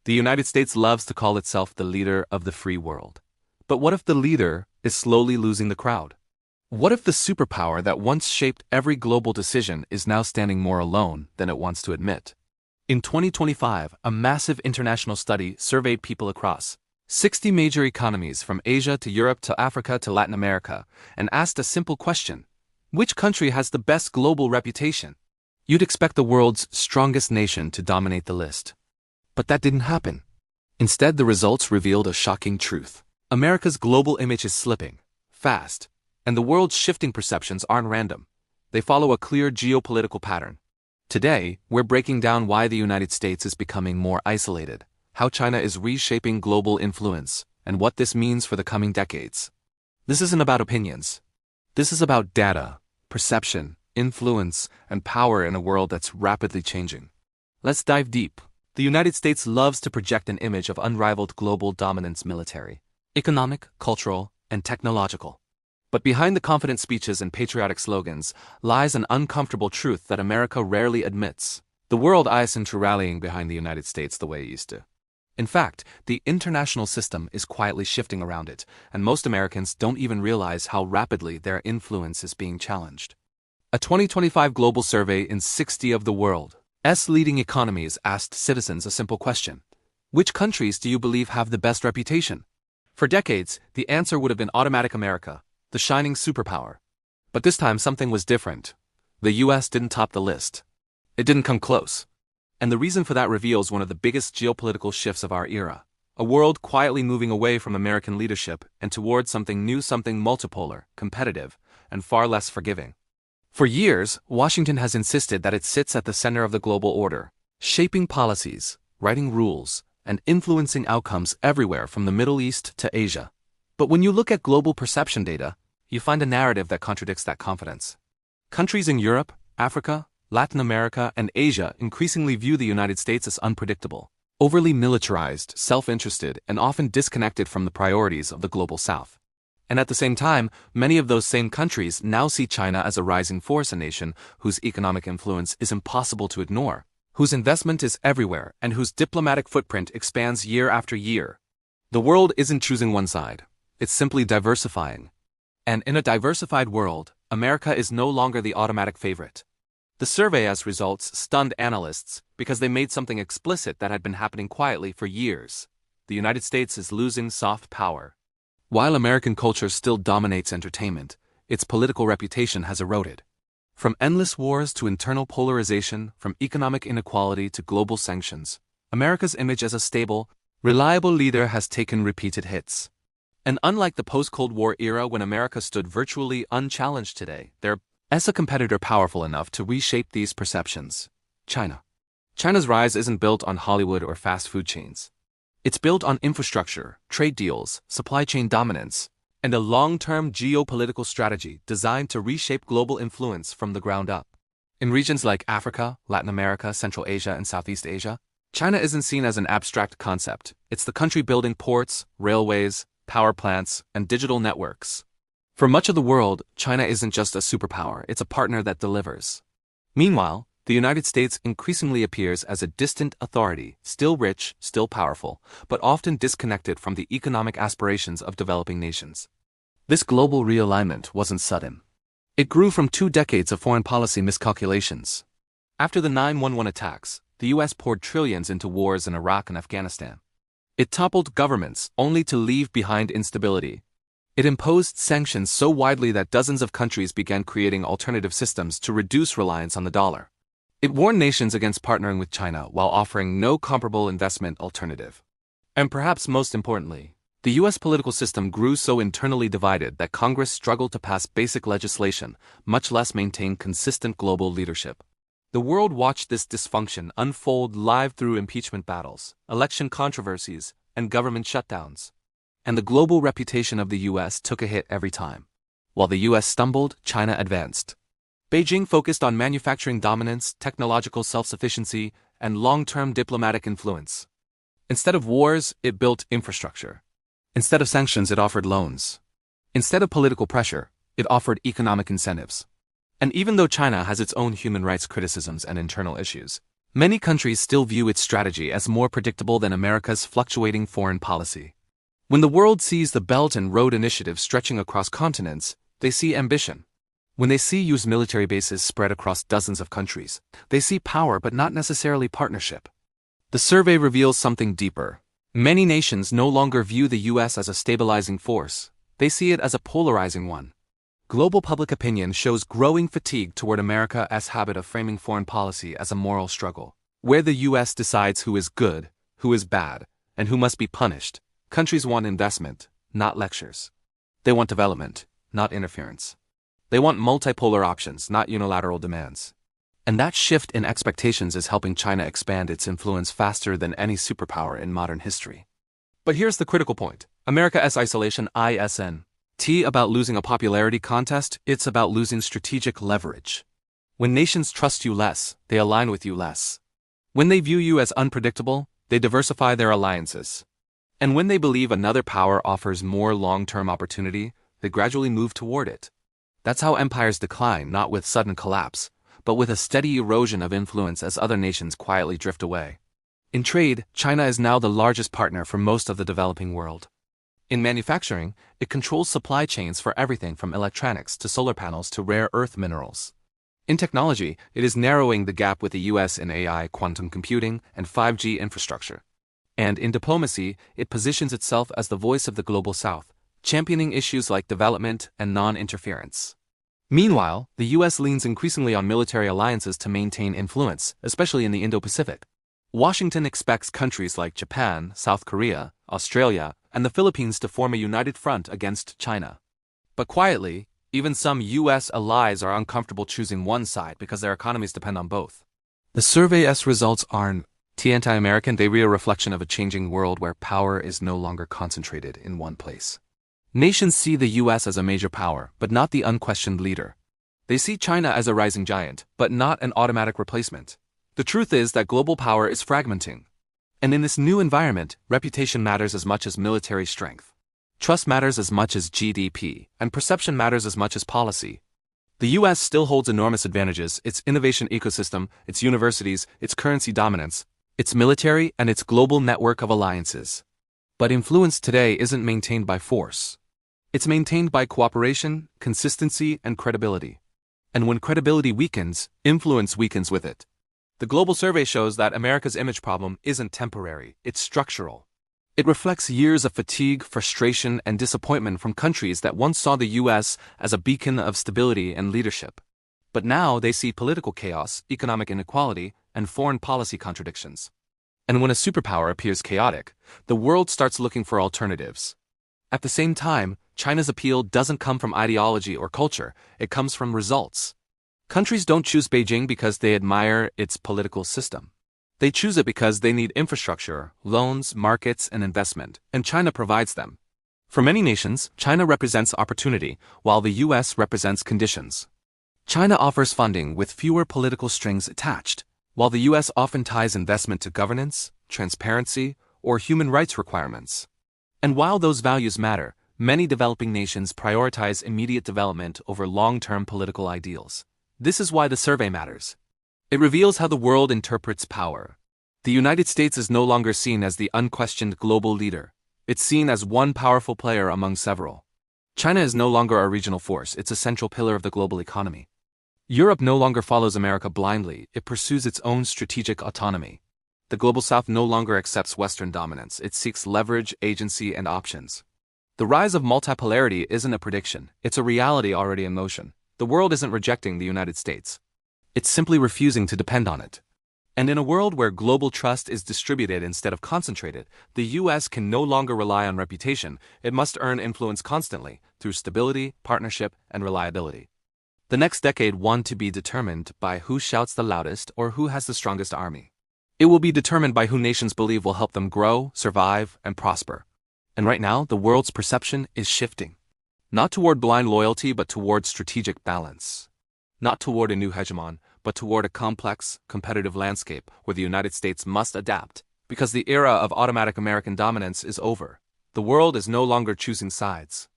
The United States loves to call itself the leader of the free world. But what if the leader is slowly losing the crowd? What if the superpower that once shaped every global decision is now standing more alone than it wants to admit? In 2025, a massive international study surveyed people across 60 major economies from Asia to Europe to Africa to Latin America and asked a simple question: which country has the best global reputation? You'd expect the world's strongest nation to dominate the list. But that didn't happen. Instead, the results revealed a shocking truth. America's global image is slipping fast, and the world's shifting perceptions aren't random. They follow a clear geopolitical pattern. Today, we're breaking down why the United States is becoming more isolated, how China is reshaping global influence, and what this means for the coming decades. This isn't about opinions. This is about data, perception, influence, and power in a world that's rapidly changing. Let's dive deep. The United States loves to project an image of unrivaled global dominance: military, economic, cultural, and technological. But behind the confident speeches and patriotic slogans lies an uncomfortable truth that America rarely admits. The world isn't rallying behind the United States the way it used to. In fact, the international system is quietly shifting around it, and most Americans don't even realize how rapidly their influence is being challenged. A 2025 global survey in 60 of the world's leading economies asked citizens a simple question: which countries do you believe have the best reputation? For decades, the answer would have been automatic: America, the shining superpower. But this time something was different. The US didn't top the list. It didn't come close. And the reason for that reveals one of the biggest geopolitical shifts of our era. A world quietly moving away from American leadership and towards something new, something multipolar, competitive, and far less forgiving. For years, Washington has insisted that it sits at the center of the global order, shaping policies, writing rules, and influencing outcomes everywhere from the Middle East to Asia. But when you look at global perception data, you find a narrative that contradicts that confidence. Countries in Europe, Africa, Latin America, and Asia increasingly view the United States as unpredictable, overly militarized, self-interested, and often disconnected from the priorities of the global South. And at the same time, many of those same countries now see China as a rising force, a nation whose economic influence is impossible to ignore, whose investment is everywhere, and whose diplomatic footprint expands year after year. The world isn't choosing one side. It's simply diversifying. And in a diversified world, America is no longer the automatic favorite. The survey's results stunned analysts because they made something explicit that had been happening quietly for years. The United States is losing soft power. While American culture still dominates entertainment, its political reputation has eroded. From endless wars to internal polarization, from economic inequality to global sanctions, America's image as a stable, reliable leader has taken repeated hits. And unlike the post-Cold War era when America stood virtually unchallenged, today, there is a competitor powerful enough to reshape these perceptions: China. China's rise isn't built on Hollywood or fast food chains. It's built on infrastructure, trade deals, supply chain dominance, and a long-term geopolitical strategy designed to reshape global influence from the ground up. In regions like Africa, Latin America, Central Asia, and Southeast Asia, China isn't seen as an abstract concept. It's the country building ports, railways, power plants, and digital networks. For much of the world, China isn't just a superpower, it's a partner that delivers. Meanwhile, the United States increasingly appears as a distant authority, still rich, still powerful, but often disconnected from the economic aspirations of developing nations. This global realignment wasn't sudden. It grew from 2 decades of foreign policy miscalculations. After the 9/11 attacks, the US poured trillions into wars in Iraq and Afghanistan. It toppled governments only to leave behind instability. It imposed sanctions so widely that dozens of countries began creating alternative systems to reduce reliance on the dollar. It warned nations against partnering with China while offering no comparable investment alternative. And perhaps most importantly, the US political system grew so internally divided that Congress struggled to pass basic legislation, much less maintain consistent global leadership. The world watched this dysfunction unfold live through impeachment battles, election controversies, and government shutdowns. And the global reputation of the US took a hit every time. While the US stumbled, China advanced. Beijing focused on manufacturing dominance, technological self-sufficiency, and long-term diplomatic influence. Instead of wars, it built infrastructure. Instead of sanctions, it offered loans. Instead of political pressure, it offered economic incentives. And even though China has its own human rights criticisms and internal issues, Many countries still view its strategy as more predictable than America's fluctuating foreign policy. When the world sees the Belt and Road Initiative stretching across continents, they see ambition. When they see U.S. military bases spread across dozens of countries, they see power but not necessarily partnership. The survey reveals something deeper. Many nations no longer view the U.S. as a stabilizing force. They see it as a polarizing one. Global public opinion shows growing fatigue toward America's habit of framing foreign policy as a moral struggle, where the U.S. decides who is good, who is bad, and who must be punished. Countries want investment, not lectures. They want development, not interference. They want multipolar options, not unilateral demands. And that shift in expectations is helping China expand its influence faster than any superpower in modern history. But here's the critical point. America's isolation isn't about losing a popularity contest, it's about losing strategic leverage. When nations trust you less, they align with you less. When they view you as unpredictable, they diversify their alliances. And when they believe another power offers more long-term opportunity, they gradually move toward it. That's how empires decline, not with sudden collapse, but with a steady erosion of influence as other nations quietly drift away. In trade, China is now the largest partner for most of the developing world. In manufacturing, it controls supply chains for everything from electronics to solar panels to rare earth minerals. In technology, it is narrowing the gap with the US in AI, quantum computing, and 5G infrastructure. And in diplomacy, it positions itself as the voice of the global South, championing issues like development and non-interference. Meanwhile, the US leans increasingly on military alliances to maintain influence, especially in the Indo-Pacific. Washington expects countries like Japan, South Korea, Australia, and the Philippines to form a united front against China. But quietly, even some US allies are uncomfortable choosing one side because their economies depend on both. The survey's results aren't anti-American, they are a reflection of a changing world where power is no longer concentrated in one place. Nations see the US as a major power, but not the unquestioned leader. They see China as a rising giant, but not an automatic replacement. The truth is that global power is fragmenting. And in this new environment, reputation matters as much as military strength. Trust matters as much as GDP, and perception matters as much as policy. The US still holds enormous advantages: its innovation ecosystem, its universities, its currency dominance, its military, and its global network of alliances. But influence today isn't maintained by force. It's maintained by cooperation, consistency, and credibility. And when credibility weakens, influence weakens with it. The global survey shows that America's image problem isn't temporary, it's structural. It reflects years of fatigue, frustration, and disappointment from countries that once saw the US as a beacon of stability and leadership. But now they see political chaos, economic inequality, and foreign policy contradictions. And when a superpower appears chaotic, the world starts looking for alternatives. At the same time, China's appeal doesn't come from ideology or culture, it comes from results. Countries don't choose Beijing because they admire its political system. They choose it because they need infrastructure, loans, markets, and investment, and China provides them. For many nations, China represents opportunity, while the US represents conditions. China offers funding with fewer political strings attached, while the US often ties investment to governance, transparency, or human rights requirements. And while those values matter, many developing nations prioritize immediate development over long-term political ideals. This is why the survey matters. It reveals how the world interprets power. The United States is no longer seen as the unquestioned global leader. It's seen as one powerful player among several. China is no longer a regional force, it's a central pillar of the global economy. Europe no longer follows America blindly, it pursues its own strategic autonomy. The global South no longer accepts Western dominance, it seeks leverage, agency, and options. The rise of multipolarity isn't a prediction, it's a reality already in motion. The world isn't rejecting the United States. It's simply refusing to depend on it. And in a world where global trust is distributed instead of concentrated, the US can no longer rely on reputation, it must earn influence constantly, through stability, partnership, and reliability. The next decade won't be determined by who shouts the loudest or who has the strongest army. It will be determined by who nations believe will help them grow, survive, and prosper. And right now, the world's perception is shifting. Not toward blind loyalty, but toward strategic balance. Not toward a new hegemon, but toward a complex, competitive landscape where the United States must adapt, because the era of automatic American dominance is over. The world is no longer choosing sides.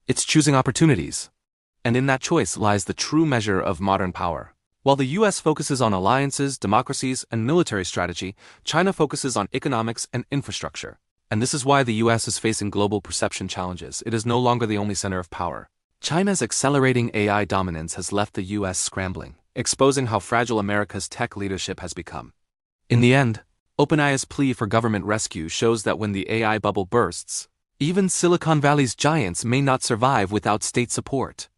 It's choosing opportunities. And in that choice lies the true measure of modern power. While the US focuses on alliances, democracies, and military strategy, China focuses on economics and infrastructure. And this is why the US is facing global perception challenges. It is no longer the only center of power. China's accelerating AI dominance has left the US scrambling, exposing how fragile America's tech leadership has become. In the end, OpenAI's plea for government rescue shows that when the AI bubble bursts, even Silicon Valley's giants may not survive without state support.